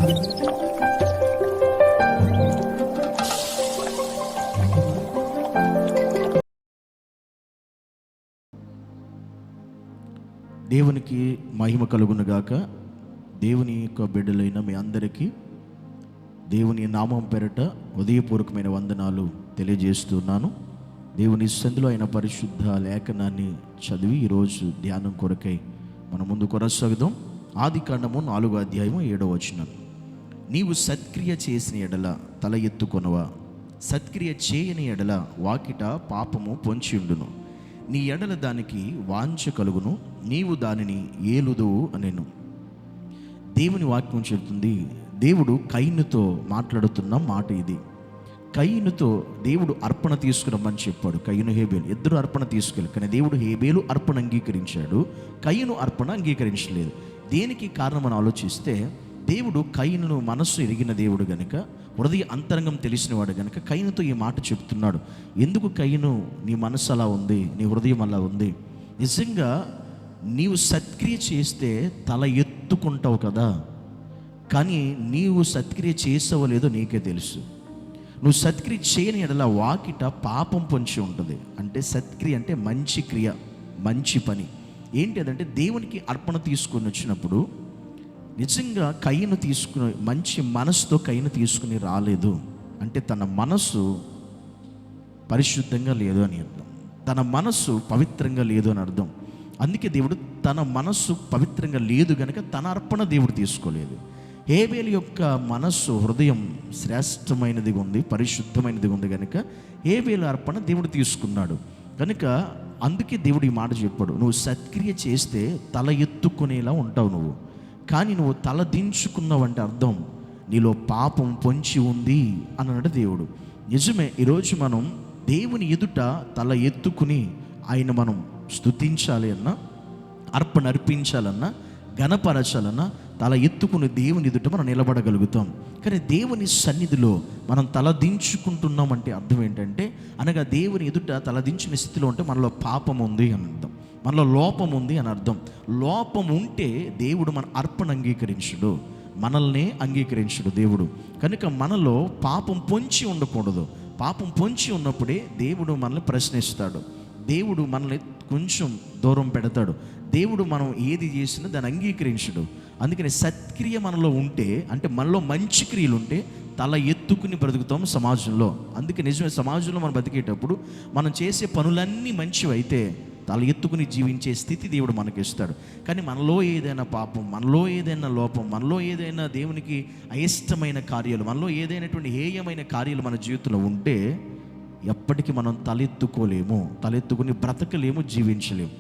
దేవునికి మహిమ కలుగునుగాక. దేవుని యొక్క బిడ్డలైన మీ అందరికీ దేవుని నామం పేరట ఉదయపూర్వకమైన వందనాలు తెలియజేస్తున్నాను. దేవుని సందులో అయిన పరిశుద్ధ లేఖనాన్ని చదివి ఈరోజు ధ్యానం కొరకై మనం ముందు కొనసాగుదాం. ఆదికాండము 4వ అధ్యాయము 7వ వచనం. నీవు సత్క్రియ చేసిన ఎడల తల ఎత్తుకొనవా, సత్క్రియ చేయని ఎడల వాకిట పాపము పొంచి ఉండును. నీ ఎడల దానికి వాంఛ కలుగును, నీవు దానిని ఏలుదువు అనెను. దేవుని వాక్యం చెబుతుంది, దేవుడు కయీనుతో మాట్లాడుతున్న మాట ఇది. కయీనుతో దేవుడు అర్పణ తీసుకురమ్మని చెప్పాడు. కయీను హేబేలు ఇద్దరు అర్పణ తీసుకెళ్ళి, కానీ దేవుడు హేబేలు అర్పణ అంగీకరించాడు, కయీను అర్పణ అంగీకరించలేదు. దేనికి కారణం అని ఆలోచిస్తే, దేవుడు కయీనును మనస్సు ఎరిగిన దేవుడు గనుక, హృదయ అంతరంగం తెలిసినవాడు గనుక కయీనుతో ఈ మాట చెప్తున్నాడు. ఎందుకు కయీను నీ మనస్సు అలా ఉంది, నీ హృదయం అలా ఉంది? నిజంగా నీవు సత్క్రియ చేస్తే తల ఎత్తుకుంటావు కదా, కానీ నీవు సత్క్రియ చేసావో లేదో నీకే తెలుసు. నువ్వు సత్క్రియ చేయని ఎడల వాకిట పాపం పొంచి ఉంటుంది. అంటే సత్క్రియ అంటే మంచి క్రియ, మంచి పని. ఏంటి అదంటే, దేవునికి అర్పణ తీసుకొని వచ్చినప్పుడు నిజంగా కయీను తీసుకుని మంచి మనసుతో కయీను తీసుకుని రాలేదు. అంటే తన మనసు పరిశుద్ధంగా లేదు అని అర్థం, తన మనసు పవిత్రంగా లేదు అని అర్థం. అందుకే దేవుడు తన మనస్సు పవిత్రంగా లేదు కనుక తన అర్పణ దేవుడు తీసుకోలేదు. హేబేలు యొక్క మనస్సు, హృదయం శ్రేష్టమైనది ఉంది, పరిశుద్ధమైనది ఉంది కనుక హేబేలు అర్పణ దేవుడు తీసుకున్నాడు. కనుక అందుకే దేవుడు ఈ మాట చెప్పాడు, నువ్వు సత్క్రియ చేస్తే తల ఎత్తుకునేలా ఉంటావు నువ్వు, కానీ నువ్వు తల దించుకున్నావు అంటే అర్థం నీలో పాపం పొంచి ఉంది అన్నాడు దేవుడు. నిజమే, ఈరోజు మనం దేవుని ఎదుట తల ఎత్తుకుని ఆయన మనం స్తుతించాలి అన్నా, అర్పణ అర్పించాలన్నా, ఘనపరచాలన్నా తల ఎత్తుకుని దేవుని ఎదుట మనం నిలబడగలుగుతాం. కానీ దేవుని సన్నిధిలో మనం తల దించుకుంటున్నామంటే అర్థం ఏంటంటే, అనగా దేవుని ఎదుట తల దించిన స్థితిలో ఉంటే మనలో పాపం ఉంది అని అర్థం, మనలో లోపం ఉంది అని అర్థం. లోపం ఉంటే దేవుడు మన అర్పణ అంగీకరించుడు, మనల్ని అంగీకరించుడు దేవుడు. కనుక మనలో పాపం పొంచి ఉండకూడదు. పాపం పొంచి ఉన్నప్పుడే దేవుడు మనల్ని ప్రశ్నిస్తాడు, దేవుడు మనల్ని కొంచెం దూరం పెడతాడు, దేవుడు మనం ఏది చేసినా దాన్ని అంగీకరించడు. అందుకని సత్క్రియ మనలో ఉంటే, అంటే మనలో మంచి క్రియలు ఉంటే తల ఎత్తుకుని బ్రతుకుతాం సమాజంలో. అందుకే నిజమే, సమాజంలో మనం బతికేటప్పుడు మనం చేసే పనులన్నీ మంచివైతే తల ఎత్తుకుని జీవించే స్థితి దేవుడు మనకి ఇస్తాడు. కానీ మనలో ఏదైనా పాపం, మనలో ఏదైనా లోపం, మనలో ఏదైనా దేవునికి అయిష్టమైన కార్యాలు, మనలో ఏదైనటువంటి హేయమైన కార్యాలు మన జీవితంలో ఉంటే ఎప్పటికీ మనం తలెత్తుకోలేము, తలెత్తుకుని బ్రతకలేము, జీవించలేము.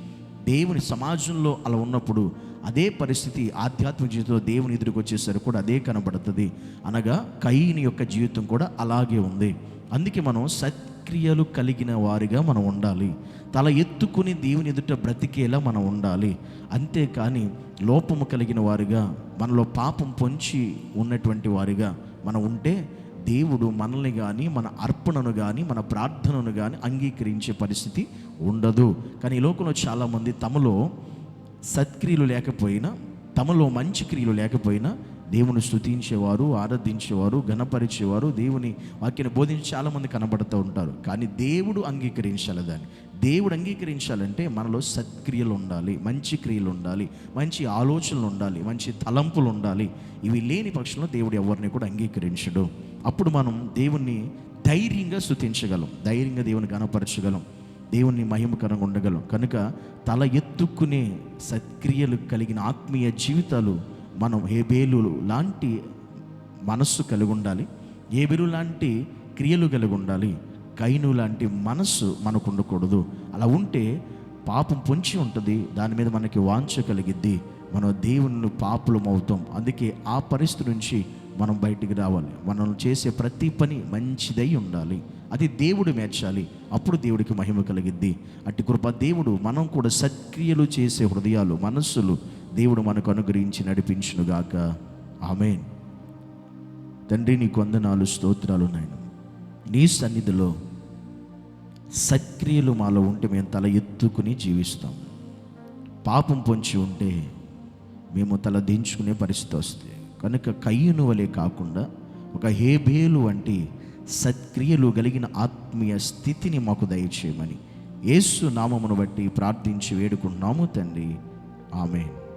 దేవుని సమాజంలో అలా ఉన్నప్పుడు అదే పరిస్థితి ఆధ్యాత్మిక జీవితంలో దేవుని ఎదురుకు వచ్చేసరికి కూడా అదే కనబడుతుంది. అనగా కయీను యొక్క జీవితం కూడా అలాగే ఉంది. అందుకే మనం సత్క్రియలు కలిగిన వారిగా మనం ఉండాలి, తల ఎత్తుకుని దేవుని ఎదుట బ్రతికేలా మనం ఉండాలి. అంతేకాని లోపము కలిగిన వారిగా, మనలో పాపం పొంచి ఉన్నటువంటి వారిగా మనం ఉంటే దేవుడు మనల్ని కానీ, మన అర్పణను కానీ, మన ప్రార్థనను కానీ అంగీకరించే పరిస్థితి ఉండదు. కానీ ఈ లోకంలో చాలామంది తమలో సత్క్రియలు లేకపోయినా, తమలో మంచి క్రియలు లేకపోయినా దేవుని స్తుతించేవారు, ఆరాధించేవారు, ఘనపరిచేవారు, దేవుని వాక్యాన్ని బోధించి చాలామంది కనబడుతూ ఉంటారు. కానీ దేవుడు అంగీకరించాలి దాన్ని. దేవుడు అంగీకరించాలంటే మనలో సత్క్రియలు ఉండాలి, మంచి క్రియలు ఉండాలి, మంచి ఆలోచనలు ఉండాలి, మంచి తలంపులు ఉండాలి. ఇవి లేని పక్షంలో దేవుడు ఎవరిని కూడా అంగీకరించడు. అప్పుడు మనం దేవుణ్ణి ధైర్యంగా స్తుతించగలం, ధైర్యంగా దేవుని ఘనపరచగలం, దేవుణ్ణి మహిమకరంగా ఉండగలం. కనుక తల ఎత్తుకునే సత్క్రియలు కలిగిన ఆత్మీయ జీవితాలు మనం హేబేలు లాంటి మనస్సు కలిగి ఉండాలి, హేబేలు లాంటి క్రియలు కలిగి ఉండాలి. కయీను లాంటి మనస్సు మనకు ఉండకూడదు. అలా ఉంటే పాపం పొంచి ఉంటుంది, దాని మీద మనకి వాంఛ కలిగిద్ది, మనం దేవుని పాపులం అవుతాం. అందుకే ఆ పరిస్థితి నుంచి మనం బయటికి రావాలి. మనం చేసే ప్రతి పని మంచిదై ఉండాలి, అది దేవుడు మెచ్చాలి, అప్పుడు దేవుడికి మహిమ కలిగిద్ది. అట్టి కృప దేవుడు మనం కూడా సత్క్రియలు చేసే హృదయాలు, మనస్సులు దేవుడు మనకు అనుగ్రహించి నడిపించునుగాక. ఆమేన్. తండ్రి, నీకు వందనాలు, స్తోత్రాలు నాయన. నీ సన్నిధిలో సత్క్రియలు మాలో ఉంటే మేము తల ఎత్తుకుని జీవిస్తాం. పాపం పొంచి ఉంటే మేము తల దించుకునే పరిస్థితి వస్తుంది. కనుక కయ్యూను వలె కాకుండా ఒక హేబేలు వంటి సత్క్రియలు కలిగిన ఆత్మీయ స్థితిని మాకు దయచేయమని యేసు నామమును బట్టి ప్రార్థించి వేడుకుంటున్నాము తండ్రి. ఆమేన్.